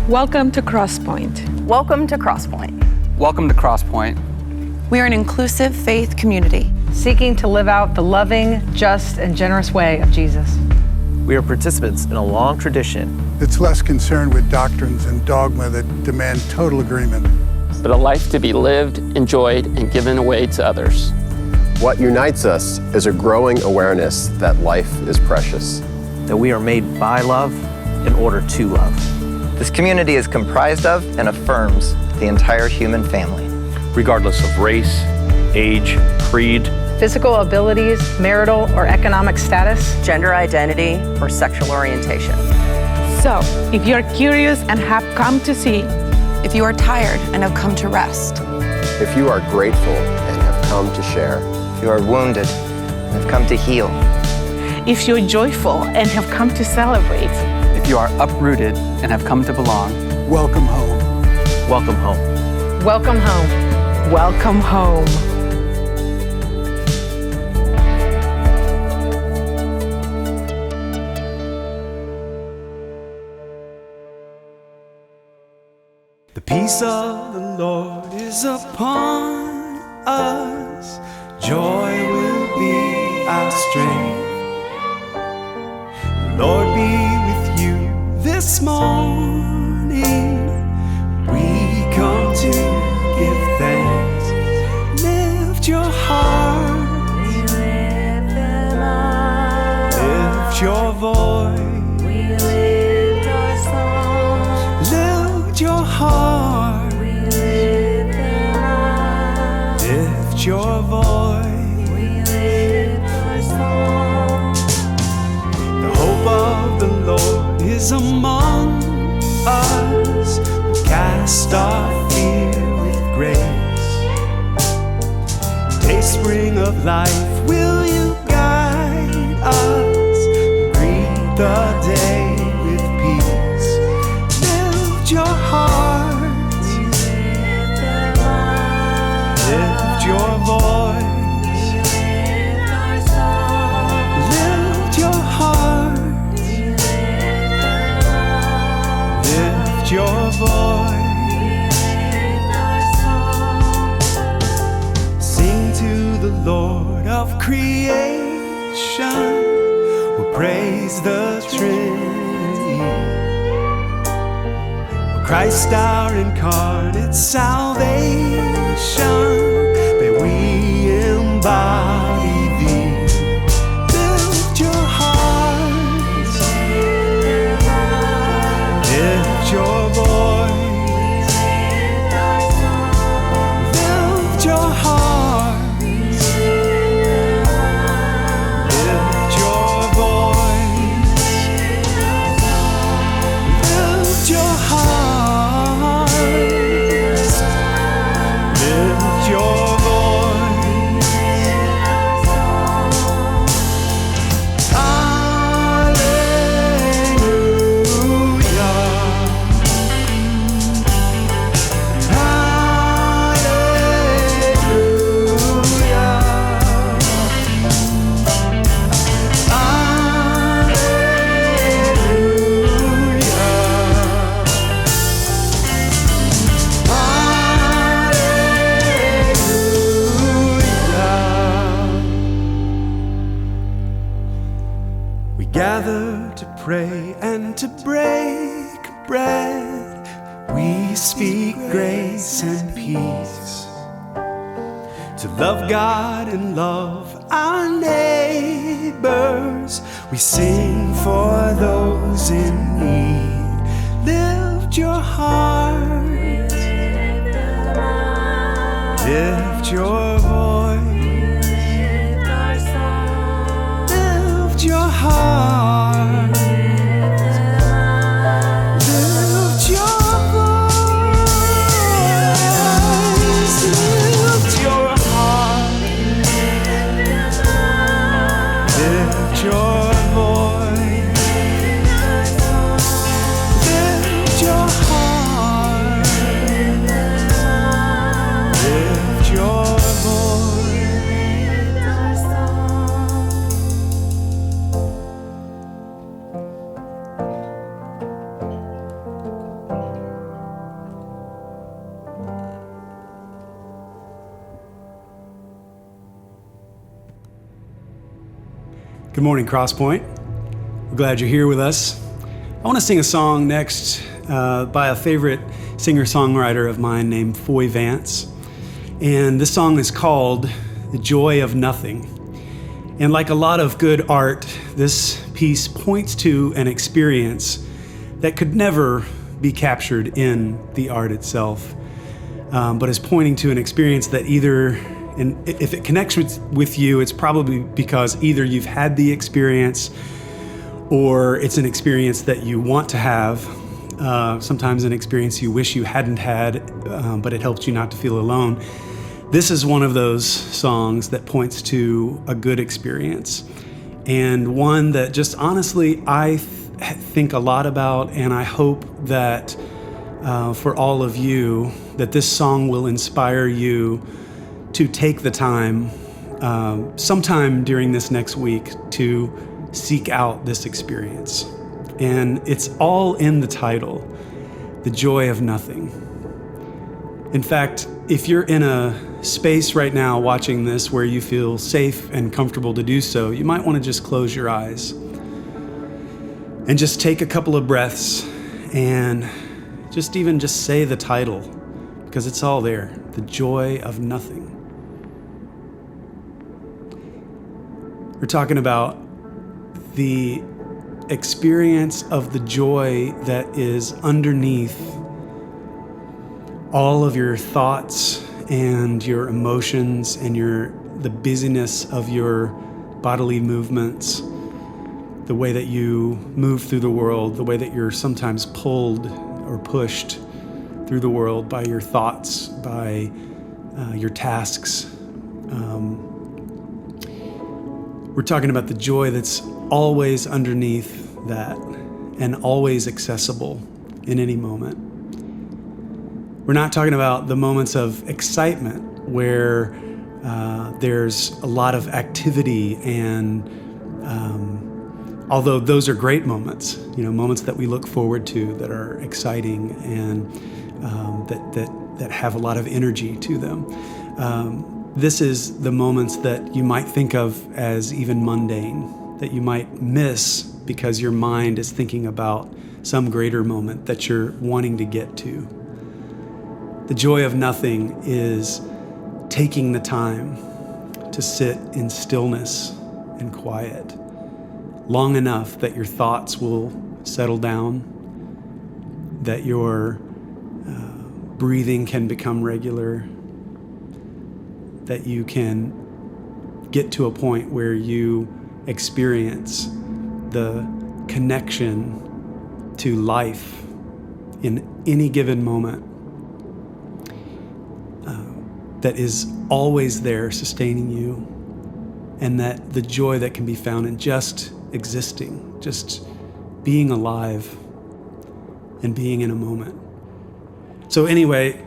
Welcome to Crosspointe. Welcome to Crosspointe. Welcome to Crosspointe. We are an inclusive faith community seeking to live out the loving, just, and generous way of Jesus. We are participants in a long tradition. It's less concerned with doctrines and dogma that demand total agreement, but a life to be lived, enjoyed, and given away to others. What unites us is a growing awareness that life is precious. That we are made by love in order to love. This community is comprised of and affirms the entire human family, regardless of race, age, creed, physical abilities, marital or economic status, gender identity, or sexual orientation. So, if you're curious and have come to see, if you are tired and have come to rest, if you are grateful and have come to share, if you are wounded and have come to heal, if you're joyful and have come to celebrate, if you are uprooted and have come to belong, welcome home. Welcome home. Welcome home. Welcome home. The peace of the Lord is upon us. Joy will be our strength. Lord be with you this morning. We come to give thanks. Lift your heart. We lift them up. Lift your voice. We lift our song. Lift your heart. We lift them up. Lift your voice. We lift our song. The hope of the Lord is among us. We cast our fear with grace. Dayspring of life, will you guide us? Greet the day with peace. Lift your heart. Lift them up. Lift your voice. Lift our song. Lift your heart. Lift your voice. Sing to the Lord of creation. We'll praise the Trinity. Christ our incarnate salvation, may we embody thee. Lift your hearts, lift your voice, lift your hearts, lift your voice, lift your heart. Lift your voice. Hallelujah. We gather to pray and to break bread. We speak grace and peace. To love God and love our neighbors. We sing for those in need. Lift your heart. Lift your voice. Lift your heart. Lift your voice. Lift your heart. Lift your voice. Lift your heart. Lift your voice. Good morning, Crosspointe. We're glad you're here with us. I want to sing a song next by a favorite singer-songwriter of mine named Foy Vance. And this song is called The Joy of Nothing. And like a lot of good art, this piece points to an experience that could never be captured in the art itself, but is pointing to an experience that either, and if it connects with you, it's probably because either you've had the experience or it's an experience that you want to have, sometimes an experience you wish you hadn't had, but it helped you not to feel alone. This is one of those songs that points to a good experience, and one that just honestly I think a lot about, and I hope that for all of you, that this song will inspire you to take the time sometime during this next week to seek out this experience. And it's all in the title, The Joy of Nothing. In fact, if you're in a space right now watching this where you feel safe and comfortable to do so, you might want to just close your eyes and just take a couple of breaths and just say the title, because it's all there, The Joy of Nothing. We're talking about the experience of the joy that is underneath all of your thoughts and your emotions and the busyness of your bodily movements, the way that you move through the world, the way that you're sometimes pulled or pushed through the world by your thoughts, by your tasks. We're talking about the joy that's always underneath that and always accessible in any moment. We're not talking about the moments of excitement where there's a lot of activity, and although those are great moments, moments that we look forward to that are exciting and that have a lot of energy to them. This is the moments that you might think of as even mundane, that you might miss because your mind is thinking about some greater moment that you're wanting to get to. The joy of nothing is taking the time to sit in stillness and quiet long enough that your thoughts will settle down, that your breathing can become regular, that you can get to a point where you experience the connection to life in any given moment that is always there sustaining you, and that the joy that can be found in just existing, just being alive and being in a moment. So anyway,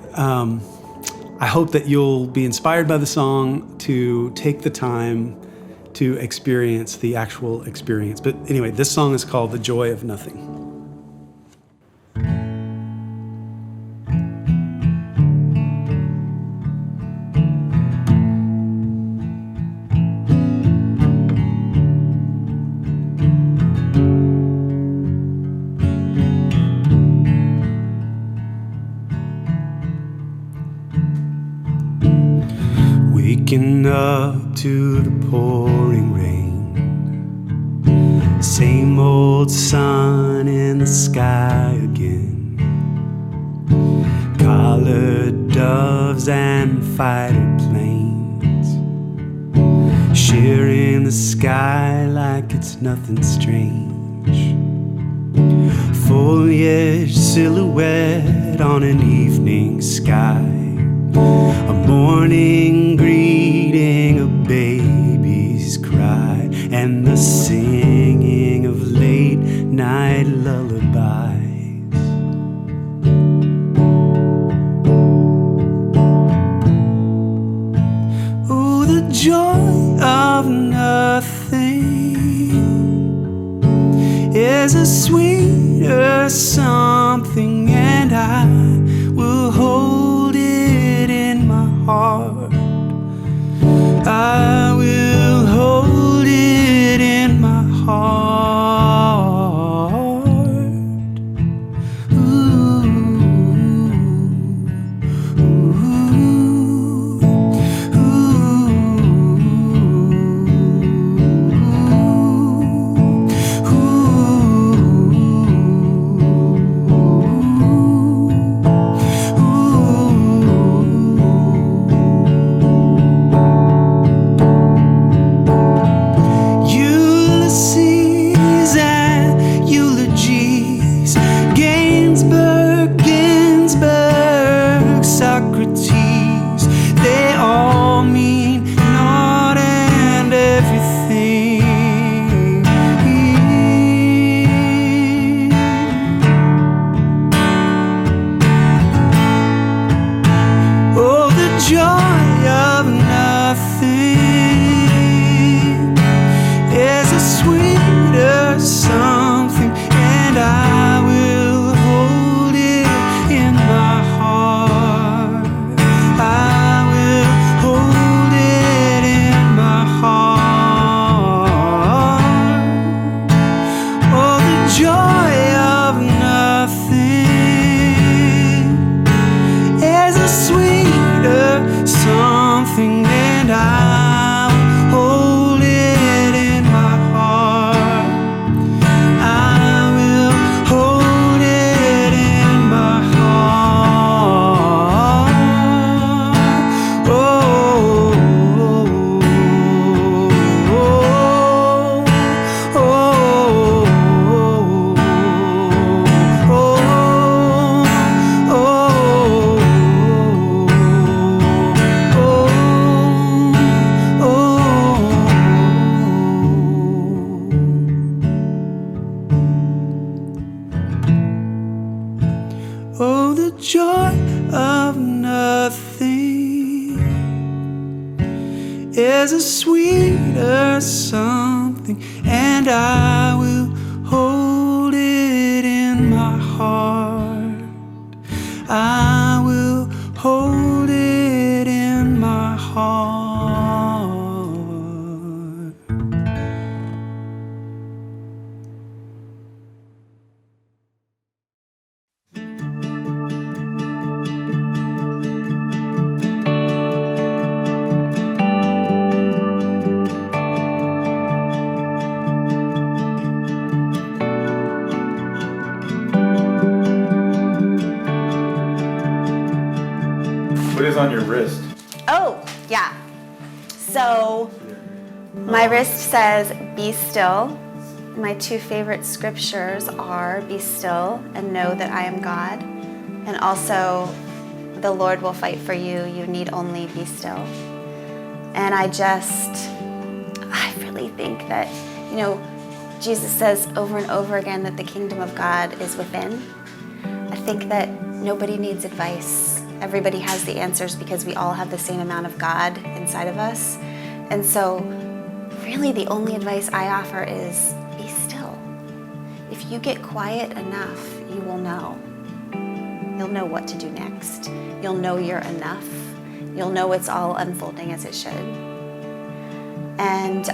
I hope that you'll be inspired by the song to take the time to experience the actual experience. But anyway, this song is called The Joy of Nothing. Waking up to the pouring rain, same old sun in the sky again, collared doves and fighter planes, sharing the sky like it's nothing strange, foliage silhouette on an evening sky, a morning greeting, a baby's cry, and the singing of late night lullabies. Oh, the joy of nothing is a sweeter something, and I will hold it in my heart. I will hold it in my something, and I will hold it in my heart. I will hold it in my heart. Oh, oh, the joy of nothing is a sweeter something, and I will hold it in my heart. I will hold it in my heart. What is on your wrist? Oh, yeah. So my wrist says, "Be still." My two favorite scriptures are, "Be still and know that I am God." And also, "The Lord will fight for you. You need only be still." And I really think that, Jesus says over and over again that the kingdom of God is within. I think that nobody needs advice. Everybody has the answers because we all have the same amount of God inside of us. And so really the only advice I offer is be still. If you get quiet enough, you will know. You'll know what to do next. You'll know you're enough. You'll know it's all unfolding as it should. And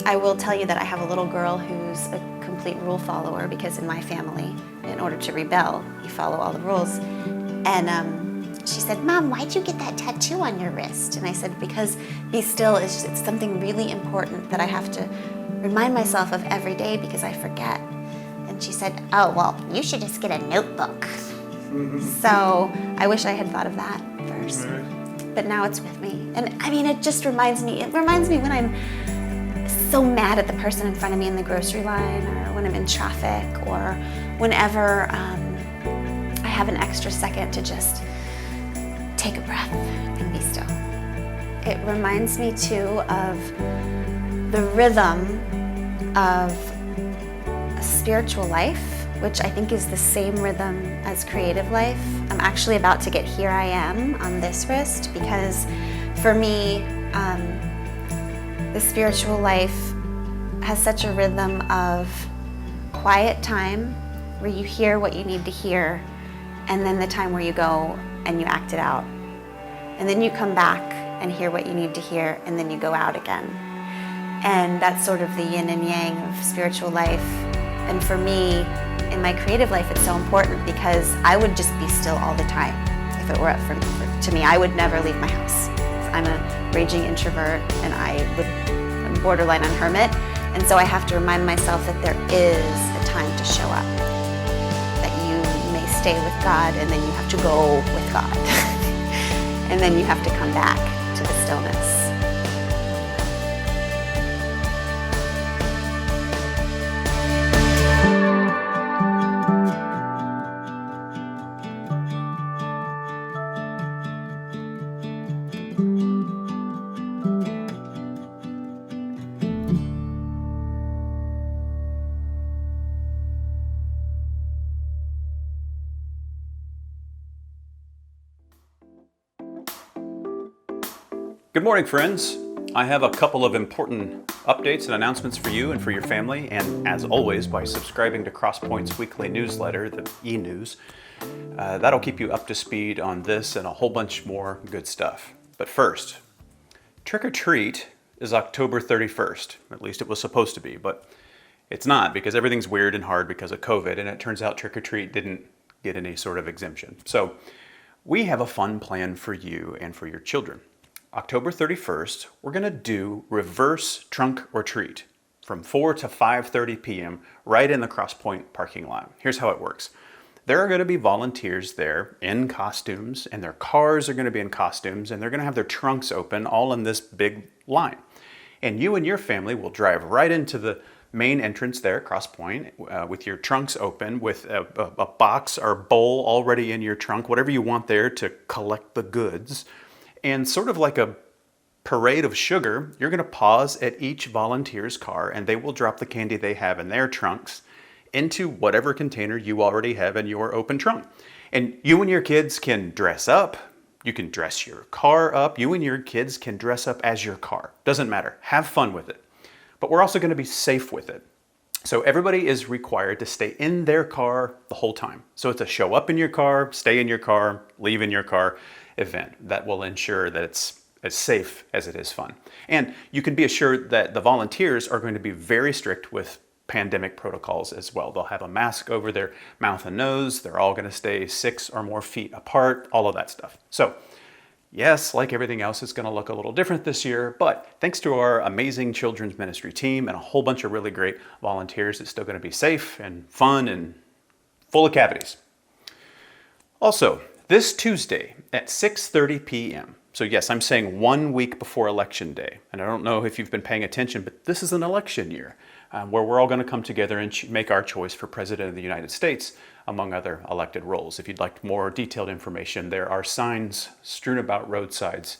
I will tell you that I have a little girl who's a complete rule follower, because in my family, in order to rebel, you follow all the rules. And she said, "Mom, why'd you get that tattoo on your wrist?" And I said, "Because be still it's something really important that I have to remind myself of every day because I forget." And she said, "Oh, well, you should just get a notebook." So I wish I had thought of that first. But now it's with me. And I mean, it reminds me when I'm so mad at the person in front of me in the grocery line, or when I'm in traffic, or whenever I have an extra second to just take a breath and be still. It reminds me too of the rhythm of a spiritual life, which I think is the same rhythm as creative life. I'm actually about to get "Here I Am" on this wrist, because for me, the spiritual life has such a rhythm of quiet time where you hear what you need to hear, and then the time where you go and you act it out. And then you come back and hear what you need to hear, and then you go out again. And that's sort of the yin and yang of spiritual life. And for me, in my creative life, it's so important because I would just be still all the time. If it were up to me, I would never leave my house. I'm a raging introvert, and I'm borderline on hermit. And so I have to remind myself that there is a time to show up. That you may stay with God, and then you have to go with God. And then you have to come back to the stillness. Good morning, friends. I have a couple of important updates and announcements for you and for your family, and as always, by subscribing to Crosspointe's weekly newsletter, the e-news, that'll keep you up to speed on this and a whole bunch more good stuff. But first, Trick or Treat is October 31st. At least it was supposed to be, but it's not, because everything's weird and hard because of COVID, and it turns out Trick or Treat didn't get any sort of exemption. So we have a fun plan for you and for your children. October 31st, we're going to do reverse trunk or treat from 4 to 5:30 p.m. right in the Crosspointe parking lot. Here's how it works. There are going to be volunteers there in costumes, and their cars are going to be in costumes, and they're going to have their trunks open all in this big line. And you and your family will drive right into the main entrance there at Crosspointe with your trunks open, with a box or bowl already in your trunk, whatever you want there to collect the goods. And sort of like a parade of sugar, you're going to pause at each volunteer's car, and they will drop the candy they have in their trunks into whatever container you already have in your open trunk. And you and your kids can dress up. You can dress your car up. You and your kids can dress up as your car. Doesn't matter. Have fun with it. But we're also going to be safe with it. So everybody is required to stay in their car the whole time. So it's a show up in your car, stay in your car, leave in your car event that will ensure that it's as safe as it is fun. And you can be assured that the volunteers are going to be very strict with pandemic protocols as well. They'll have a mask over their mouth and nose. They're all going to stay 6 or more feet apart, all of that stuff. So yes, like everything else, it's going to look a little different this year, but thanks to our amazing children's ministry team and a whole bunch of really great volunteers, it's still going to be safe and fun and full of cavities. Also, this Tuesday at 6:30 p.m., so yes, I'm saying 1 week before Election Day, and I don't know if you've been paying attention, but this is an election year where we're all going to come together and make our choice for President of the United States, among other elected roles. If you'd like more detailed information, there are signs strewn about roadsides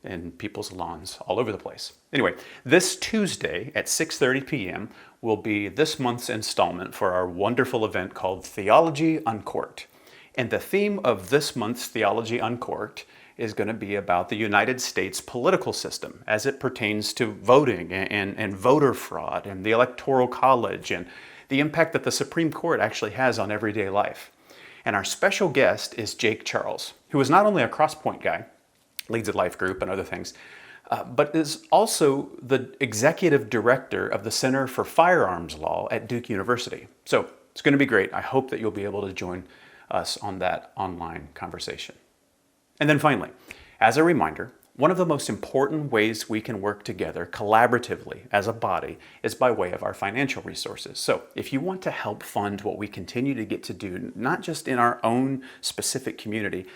and people's lawns all over the place. Anyway, this Tuesday at 6:30 p.m. will be this month's installment for our wonderful event called Theology Uncorked. And the theme of this month's Theology Uncorked is going to be about the United States political system as it pertains to voting and voter fraud and the Electoral College and the impact that the Supreme Court actually has on everyday life. And our special guest is Jake Charles, who is not only a Crosspointe guy, leads a life group and other things, but is also the executive director of the Center for Firearms Law at Duke University. So it's going to be great. I hope that you'll be able to join us on that online conversation. And then finally, as a reminder, one of the most important ways we can work together collaboratively as a body is by way of our financial resources. So if you want to help fund what we continue to get to do, not just in our own specific community,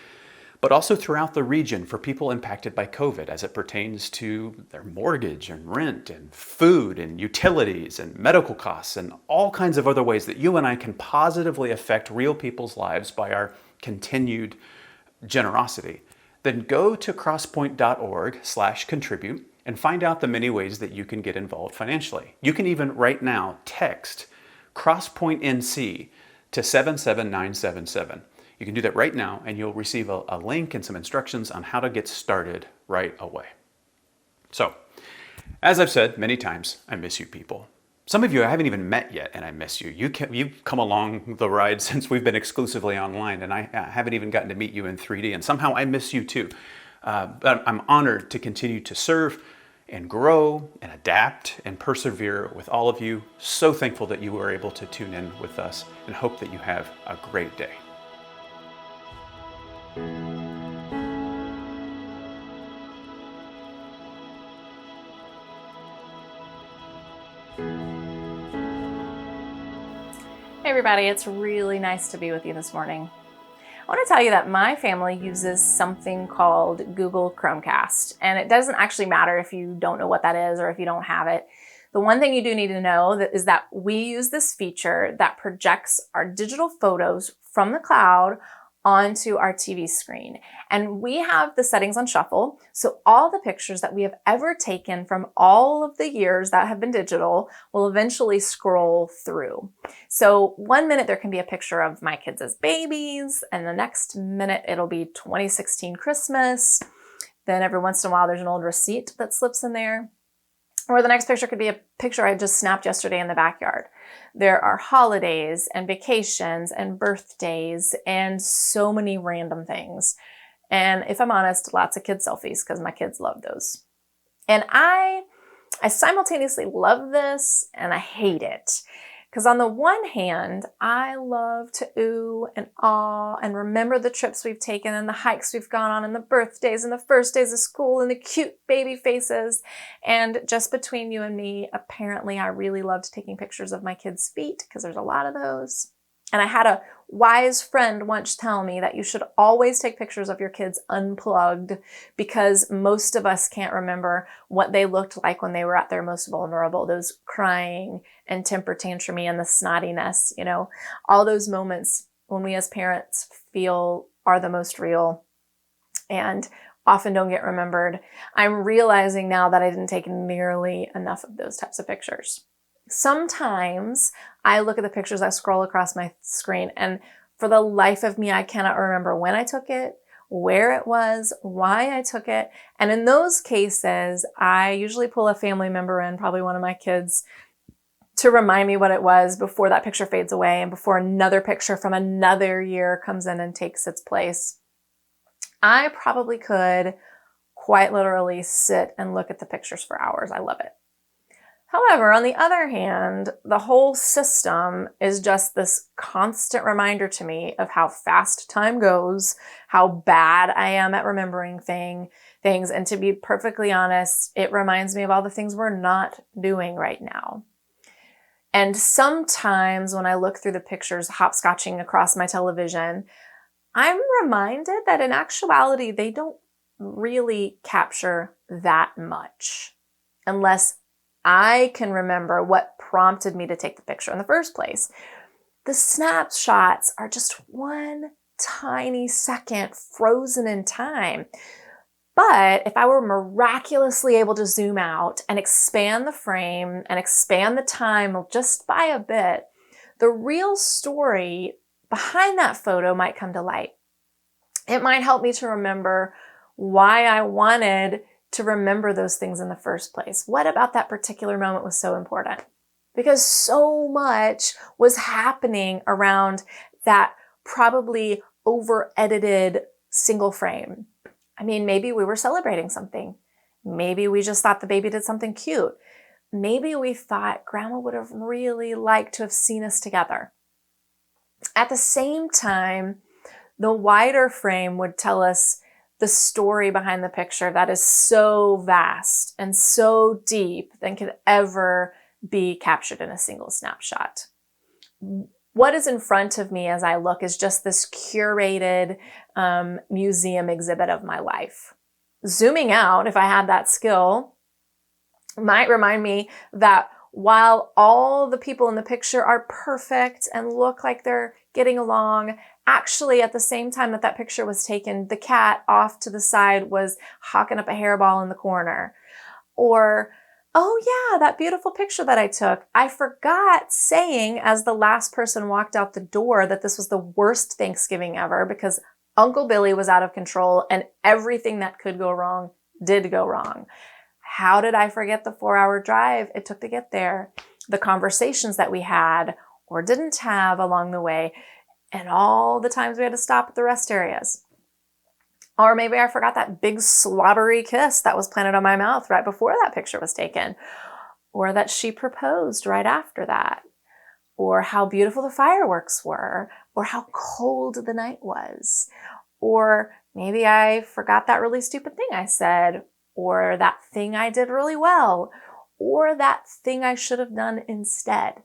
but also throughout the region for people impacted by COVID as it pertains to their mortgage and rent and food and utilities and medical costs and all kinds of other ways that you and I can positively affect real people's lives by our continued generosity, then go to crosspoint.org/contribute and find out the many ways that you can get involved financially. You can even right now text crosspointenc to 77977. You can do that right now and you'll receive a link and some instructions on how to get started right away. So, as I've said many times, I miss you people. Some of you I haven't even met yet, and I miss you. You've come along the ride since we've been exclusively online, and I haven't even gotten to meet you in 3D, and somehow I miss you too. But I'm honored to continue to serve and grow and adapt and persevere with all of you. So thankful that you were able to tune in with us, and hope that you have a great day. Hey everybody, it's really nice to be with you this morning. I want to tell you that my family uses something called Google Chromecast, and it doesn't actually matter if you don't know what that is or if you don't have it. The one thing you do need to know is that we use this feature that projects our digital photos from the cloud onto our TV screen. And we have the settings on shuffle, so all the pictures that we have ever taken from all of the years that have been digital will eventually scroll through. So 1 minute there can be a picture of my kids as babies, and the next minute it'll be 2016 Christmas. Then every once in a while there's an old receipt that slips in there. Or the next picture could be a picture I just snapped yesterday in the backyard. There are holidays and vacations and birthdays and so many random things. And if I'm honest, lots of kid selfies because my kids love those. And I simultaneously love this and I hate it. Because on the one hand, I love to ooh and ah and remember the trips we've taken and the hikes we've gone on and the birthdays and the first days of school and the cute baby faces. And just between you and me, apparently I really loved taking pictures of my kids' feet because there's a lot of those. And I had a wise friend once tell me that you should always take pictures of your kids unplugged because most of us can't remember what they looked like when they were at their most vulnerable, those crying and temper tantrumy and the snottiness, you know, all those moments when we as parents feel are the most real and often don't get remembered. I'm realizing now that I didn't take nearly enough of those types of pictures. Sometimes I look at the pictures, I scroll across my screen, and for the life of me, I cannot remember when I took it, where it was, why I took it. And in those cases, I usually pull a family member in, probably one of my kids, to remind me what it was before that picture fades away and before another picture from another year comes in and takes its place. I probably could quite literally sit and look at the pictures for hours. I love it. However, on the other hand, the whole system is just this constant reminder to me of how fast time goes, how bad I am at remembering things, and to be perfectly honest, it reminds me of all the things we're not doing right now. And sometimes when I look through the pictures hopscotching across my television, I'm reminded that in actuality, they don't really capture that much unless I can remember what prompted me to take the picture in the first place. The snapshots are just one tiny second frozen in time. But if I were miraculously able to zoom out and expand the frame and expand the time just by a bit, the real story behind that photo might come to light. It might help me to remember why I wanted to remember those things in the first place. What about that particular moment was so important? Because so much was happening around that probably over-edited single frame. I mean, maybe we were celebrating something. Maybe we just thought the baby did something cute. Maybe we thought Grandma would have really liked to have seen us together. At the same time, the wider frame would tell us the story behind the picture that is so vast and so deep than could ever be captured in a single snapshot. What is in front of me as I look is just this curated museum exhibit of my life. Zooming out, if I had that skill, might remind me that while all the people in the picture are perfect and look like they're getting along, actually at the same time that picture was taken, the cat off to the side was hawking up a hairball in the corner. Or, oh yeah, that beautiful picture that I took. I forgot saying as the last person walked out the door that this was the worst Thanksgiving ever because Uncle Billy was out of control and everything that could go wrong did go wrong. How did I forget the 4-hour drive it took to get there? The conversations that we had or didn't have along the way, and all the times we had to stop at the rest areas. Or maybe I forgot that big slobbery kiss that was planted on my mouth right before that picture was taken. Or that she proposed right after that. Or how beautiful the fireworks were. Or how cold the night was. Or maybe I forgot that really stupid thing I said. Or that thing I did really well. Or that thing I should have done instead.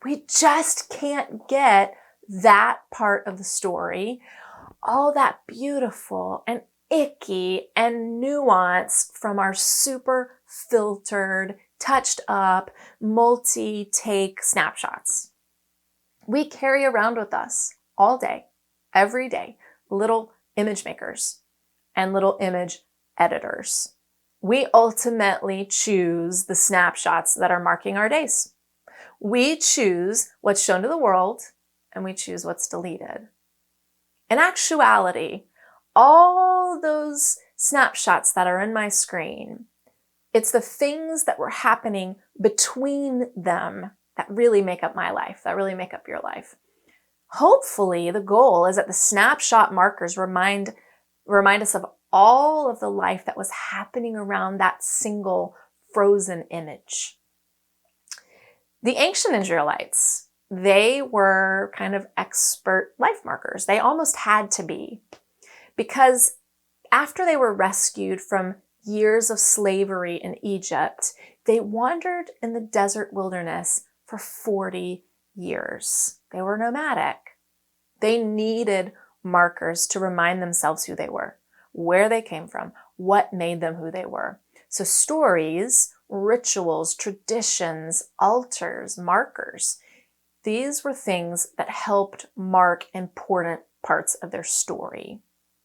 We just can't get that part of the story, all that beautiful and icky and nuance from our super filtered, touched up, multi-take snapshots. We carry around with us all day, every day, little image makers and little image editors. We ultimately choose the snapshots that are marking our days. We choose what's shown to the world and we choose what's deleted. In actuality, all those snapshots that are in my screen, it's the things that were happening between them that really make up my life, that really make up your life. Hopefully, the goal is that the snapshot markers remind us of all of the life that was happening around that single frozen image. The ancient Israelites, they were kind of expert life markers. They almost had to be, because after they were rescued from years of slavery in Egypt, they wandered in the desert wilderness for 40 years. They were nomadic. They needed markers to remind themselves who they were, where they came from, what made them who they were. So stories, rituals, traditions, altars, markers, these were things that helped mark important parts of their story.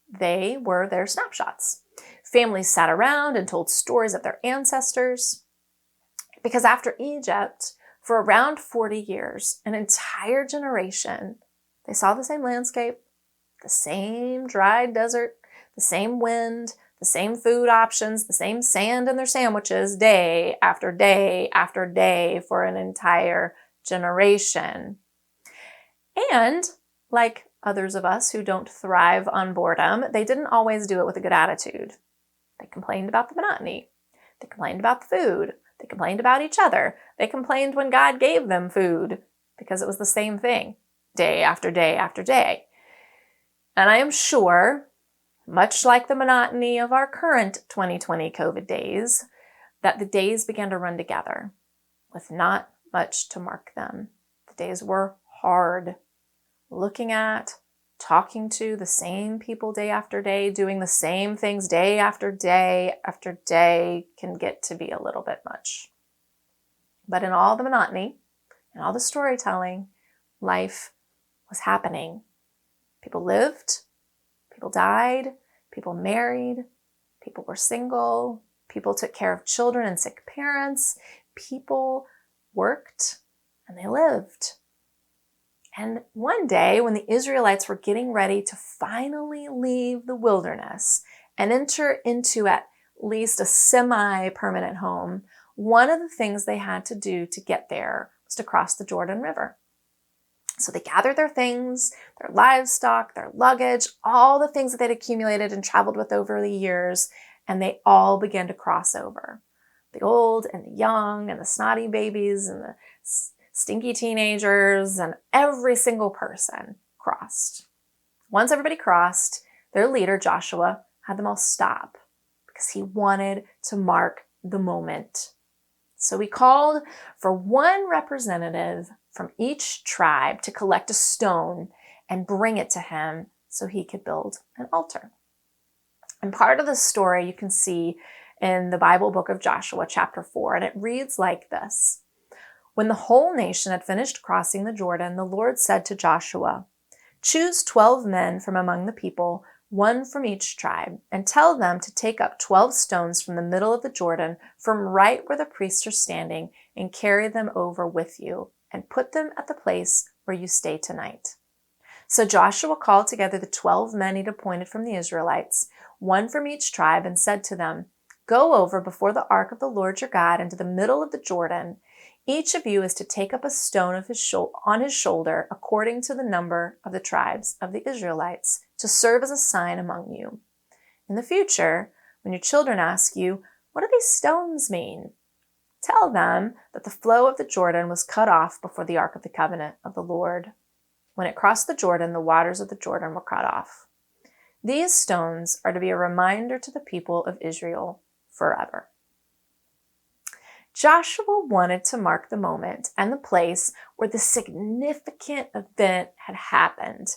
They were their snapshots. Families sat around and told stories of their ancestors, because after Egypt, for around 40 years, an entire generation, they saw the same landscape, the same dry desert, the same wind, the same food options, the same sand in their sandwiches day after day after day for an entire generation. And like others of us who don't thrive on boredom, they didn't always do it with a good attitude. They complained about the monotony. They complained about the food. They complained about each other. They complained when God gave them food because it was the same thing day after day after day. And I am sure, much like the monotony of our current 2020 COVID days, that the days began to run together with not much to mark them. The days were hard. Looking at, talking to the same people day after day, doing the same things day after day after day can get to be a little bit much. But in all the monotony and all the storytelling, life was happening. People lived, people died, people married, people were single, people took care of children and sick parents, people worked, and they lived. And one day, when the Israelites were getting ready to finally leave the wilderness and enter into at least a semi-permanent home, one of the things they had to do to get there was to cross the Jordan River. So they gathered their things, their livestock, their luggage, all the things that they'd accumulated and traveled with over the years, and they all began to cross over. The old and the young and the snotty babies and the stinky teenagers, and every single person crossed. Once everybody crossed, their leader, Joshua, had them all stop because he wanted to mark the moment. So he called for one representative from each tribe to collect a stone and bring it to him so he could build an altar. And part of the story you can see in the Bible book of Joshua, chapter 4, and it reads like this. When the whole nation had finished crossing the Jordan, the Lord said to Joshua, "Choose 12 men from among the people, one from each tribe, and tell them to take up 12 stones from the middle of the Jordan, from right where the priests are standing, and carry them over with you, and put them at the place where you stay tonight." So Joshua called together the 12 men he'd appointed from the Israelites, one from each tribe, and said to them, "Go over before the ark of the Lord your God into the middle of the Jordan. Each of you is to take up a stone on his shoulder according to the number of the tribes of the Israelites, to serve as a sign among you. In the future, when your children ask you, 'What do these stones mean?' tell them that the flow of the Jordan was cut off before the Ark of the Covenant of the Lord. When it crossed the Jordan, the waters of the Jordan were cut off. These stones are to be a reminder to the people of Israel forever." Joshua wanted to mark the moment and the place where the significant event had happened,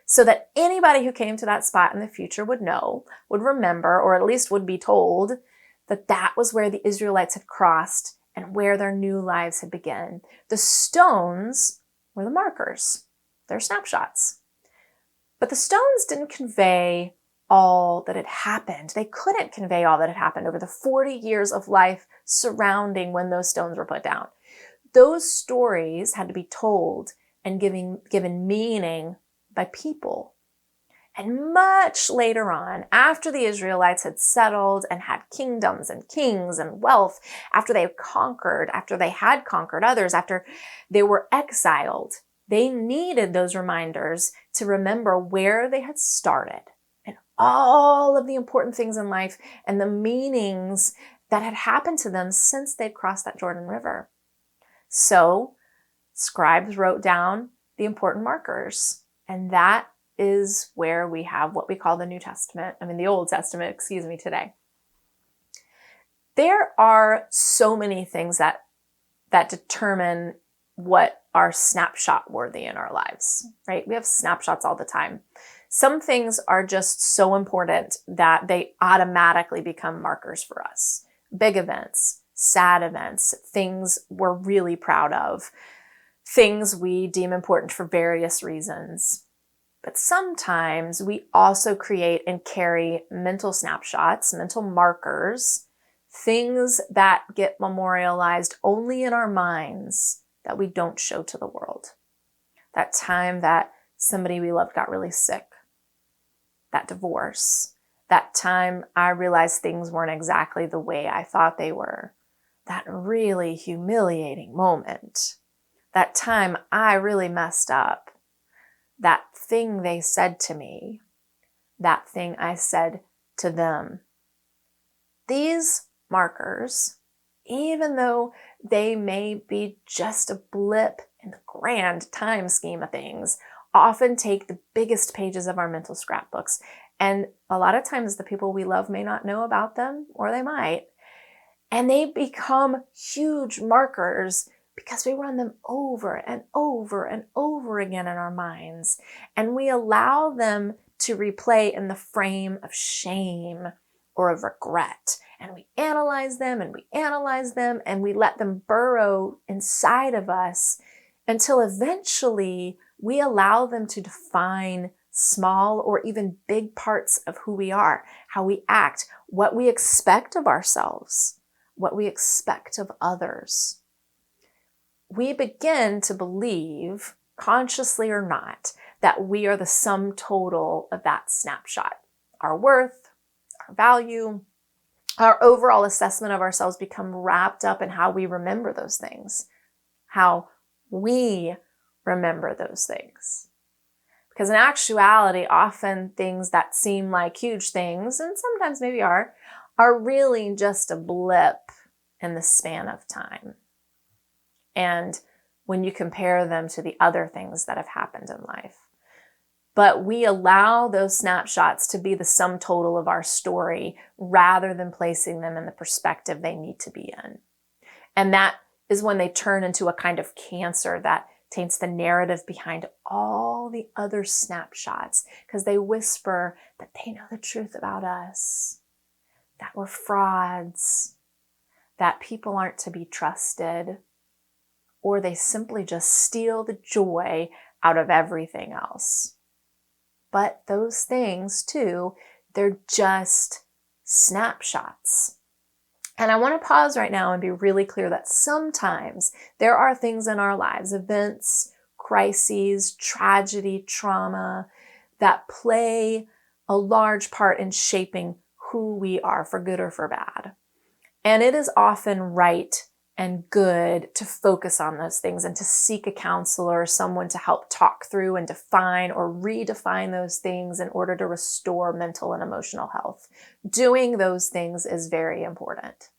so that anybody who came to that spot in the future would know, would remember, or at least would be told that that was where the Israelites had crossed and where their new lives had begun. The stones were the markers, their snapshots. But the stones didn't convey all that had happened. They couldn't convey all that had happened over the 40 years of life surrounding when those stones were put down. Those stories had to be told and given meaning by people. And much later on, after the Israelites had settled and had kingdoms and kings and wealth, after they had conquered others, after they were exiled, they needed those reminders to remember where they had started and all of the important things in life and the meanings that had happened to them since they'd crossed that Jordan River. So scribes wrote down the important markers, and that is where we have what we call the the Old Testament, today. There are so many things that determine what are snapshot worthy in our lives, right? We have snapshots all the time. Some things are just so important that they automatically become markers for us. Big events, sad events, things we're really proud of, things we deem important for various reasons. But sometimes we also create and carry mental snapshots, mental markers, things that get memorialized only in our minds that we don't show to the world. That time that somebody we loved got really sick, that divorce, that time I realized things weren't exactly the way I thought they were, that really humiliating moment, that time I really messed up, that thing they said to me, that thing I said to them. These markers, even though they may be just a blip in the grand time scheme of things, often take the biggest pages of our mental scrapbooks. And a lot of times the people we love may not know about them, or they might. And they become huge markers because we run them over and over and over again in our minds. And we allow them to replay in the frame of shame or of regret. And we analyze them and we analyze them and we let them burrow inside of us until eventually we allow them to define small or even big parts of who we are, how we act, what we expect of ourselves, what we expect of others. We begin to believe, consciously or not, that we are the sum total of that snapshot. Our worth, our value, our overall assessment of ourselves become wrapped up in how we remember those things, how we remember those things. Because in actuality, often things that seem like huge things, and sometimes maybe are really just a blip in the span of time. And when you compare them to the other things that have happened in life. But we allow those snapshots to be the sum total of our story rather than placing them in the perspective they need to be in. And that is when they turn into a kind of cancer that taints the narrative behind all the other snapshots, because they whisper that they know the truth about us, that we're frauds, that people aren't to be trusted, or they simply just steal the joy out of everything else. But those things too, they're just snapshots. And I want to pause right now and be really clear that sometimes there are things in our lives, events, crises, tragedy, trauma, that play a large part in shaping who we are, for good or for bad. And it is often right and good to focus on those things and to seek a counselor or someone to help talk through and define or redefine those things in order to restore mental and emotional health. Doing those things is very important.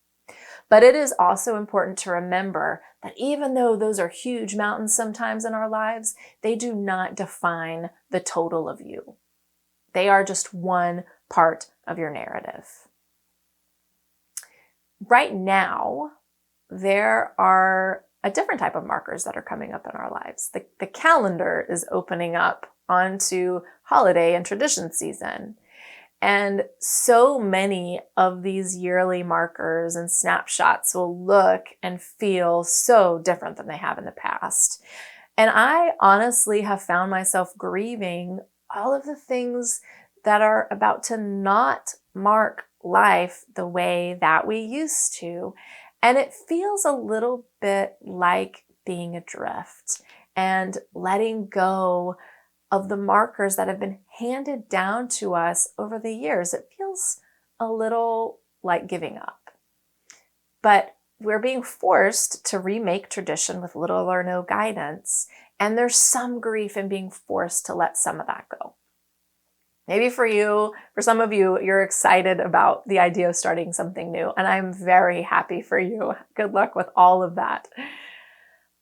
But it is also important to remember that even though those are huge mountains sometimes in our lives, they do not define the total of you. They are just one part of your narrative. Right now, there are a different type of markers that are coming up in our lives. The calendar is opening up onto holiday and tradition season. And so many of these yearly markers and snapshots will look and feel so different than they have in the past. And I honestly have found myself grieving all of the things that are about to not mark life the way that we used to. And it feels a little bit like being adrift and letting go of the markers that have been handed down to us over the years. It feels a little like giving up. But we're being forced to remake tradition with little or no guidance. And there's some grief in being forced to let some of that go. Maybe for you, for some of you, you're excited about the idea of starting something new. And I'm very happy for you. Good luck with all of that.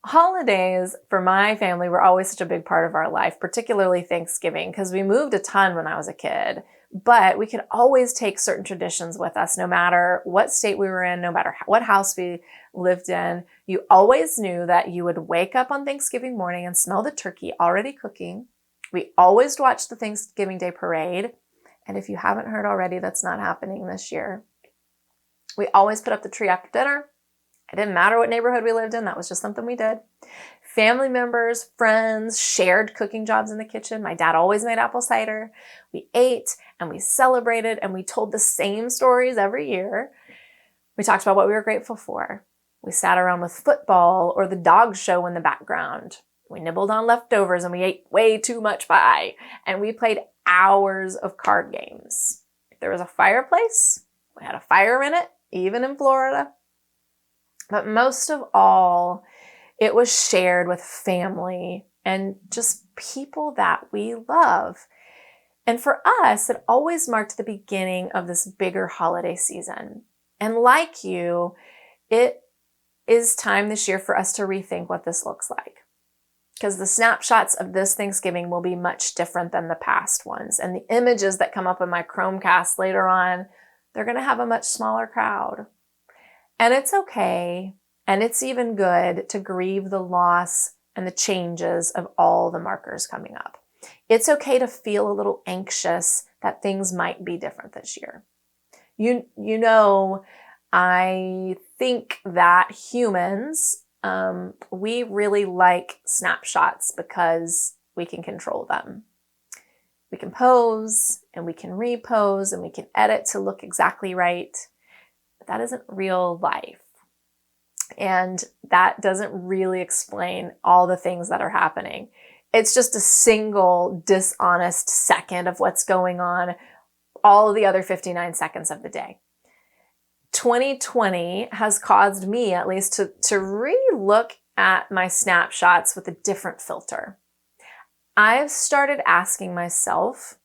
Holidays for my family were always such a big part of our life, particularly Thanksgiving, because we moved a ton when I was a kid. But we could always take certain traditions with us, no matter what state we were in, no matter what house we lived in. You always knew that you would wake up on Thanksgiving morning and smell the turkey already cooking. We always watched the Thanksgiving Day parade. And if you haven't heard already, that's not happening this year. We always put up the tree after dinner. It didn't matter what neighborhood we lived in. That was just something we did. Family members, friends shared cooking jobs in the kitchen. My dad always made apple cider. We ate and we celebrated and we told the same stories every year. We talked about what we were grateful for. We sat around with football or the dog show in the background. We nibbled on leftovers and we ate way too much pie. And we played hours of card games. If there was a fireplace, we had a fire in it, even in Florida. But most of all, it was shared with family and just people that we love. And for us, it always marked the beginning of this bigger holiday season. And like you, it is time this year for us to rethink what this looks like. Because the snapshots of this Thanksgiving will be much different than the past ones. And the images that come up in my Chromecast later on, they're going to have a much smaller crowd. And it's okay, and it's even good to grieve the loss and the changes of all the markers coming up. It's okay to feel a little anxious that things might be different this year. You know, I think that humans, we really like snapshots because we can control them. We can pose, and we can repose, and we can edit to look exactly right. That isn't real life. And that doesn't really explain all the things that are happening. It's just a single dishonest second of what's going on all of the other 59 seconds of the day. 2020 has caused me, at least, to re-look at my snapshots with a different filter. I've started asking myself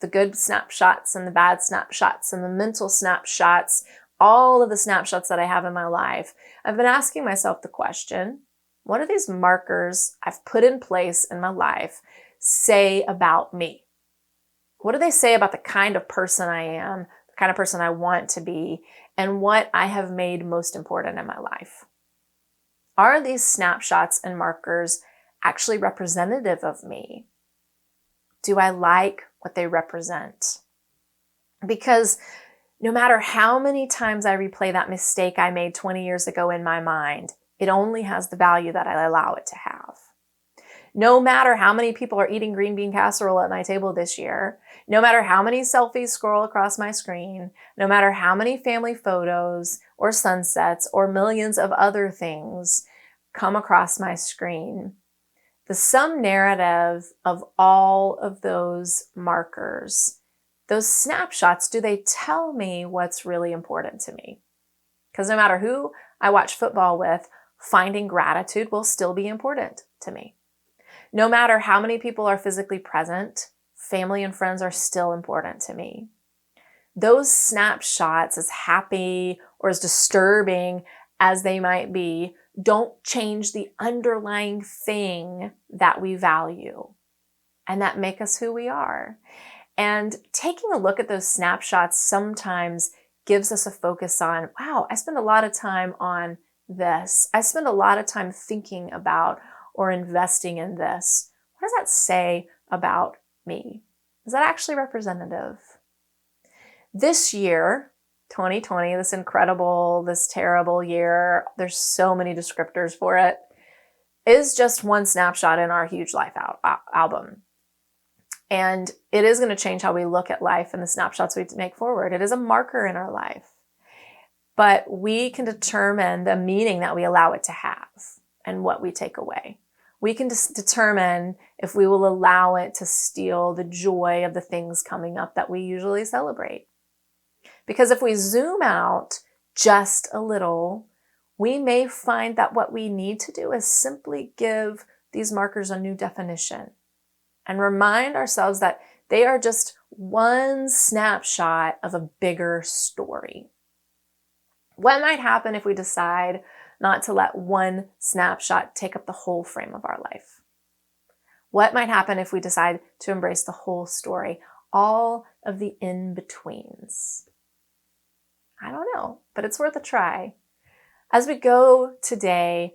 the good snapshots and the bad snapshots and the mental snapshots, all of the snapshots that I have in my life, I've been asking myself the question, what do these markers I've put in place in my life say about me? What do they say about the kind of person I am, the kind of person I want to be, and what I have made most important in my life? Are these snapshots and markers actually representative of me? Do I like what they represent? Because no matter how many times I replay that mistake I made 20 years ago in my mind, it only has the value that I allow it to have. No matter how many people are eating green bean casserole at my table this year, no matter how many selfies scroll across my screen, no matter how many family photos or sunsets or millions of other things come across my screen, the sum narrative of all of those markers, those snapshots, do they tell me what's really important to me? Because no matter who I watch football with, finding gratitude will still be important to me. No matter how many people are physically present, family and friends are still important to me. Those snapshots, as happy or as disturbing as they might be, don't change the underlying thing that we value and that make us who we are. And taking a look at those snapshots sometimes gives us a focus on, wow, I spend a lot of time on this. I spend a lot of time thinking about or investing in this. What does that say about me? Is that actually representative? This year, 2020, this incredible, this terrible year, there's so many descriptors for it, is just one snapshot in our huge life album. And it is going to change how we look at life and the snapshots we make forward. It is a marker in our life. But we can determine the meaning that we allow it to have and what we take away. We can determine if we will allow it to steal the joy of the things coming up that we usually celebrate. Because if we zoom out just a little, we may find that what we need to do is simply give these markers a new definition and remind ourselves that they are just one snapshot of a bigger story. What might happen if we decide not to let one snapshot take up the whole frame of our life? What might happen if we decide to embrace the whole story, all of the in-betweens? I don't know, but it's worth a try. As we go today,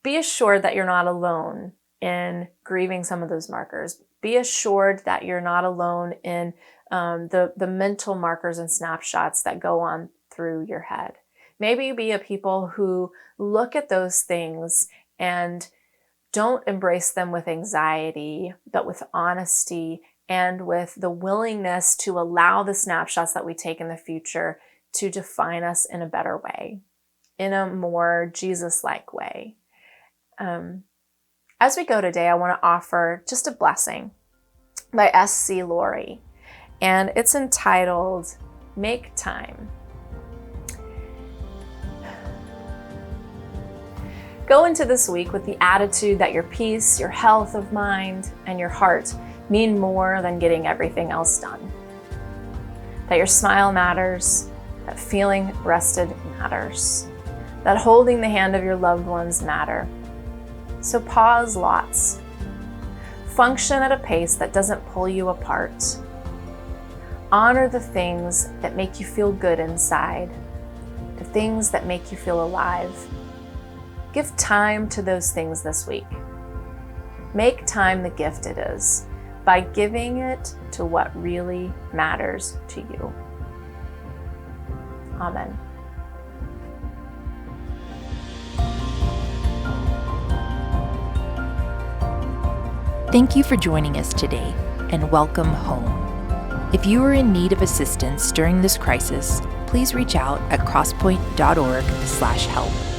be assured that you're not alone in grieving some of those markers. Be assured that you're not alone in the mental markers and snapshots that go on through your head. Maybe be a people who look at those things and don't embrace them with anxiety, but with honesty and with the willingness to allow the snapshots that we take in the future to define us in a better way, in a more Jesus-like way. As we go today, I want to offer just a blessing by S.C. Laurie, and it's entitled, Make Time. Go into this week with the attitude that your peace, your health of mind, and your heart mean more than getting everything else done. That your smile matters, that feeling rested matters, that holding the hand of your loved ones matter. So pause lots. Function at a pace that doesn't pull you apart. Honor the things that make you feel good inside, the things that make you feel alive. Give time to those things this week. Make time the gift it is by giving it to what really matters to you. Amen. Thank you for joining us today, and welcome home. If you are in need of assistance during this crisis, please reach out at crosspoint.org/help.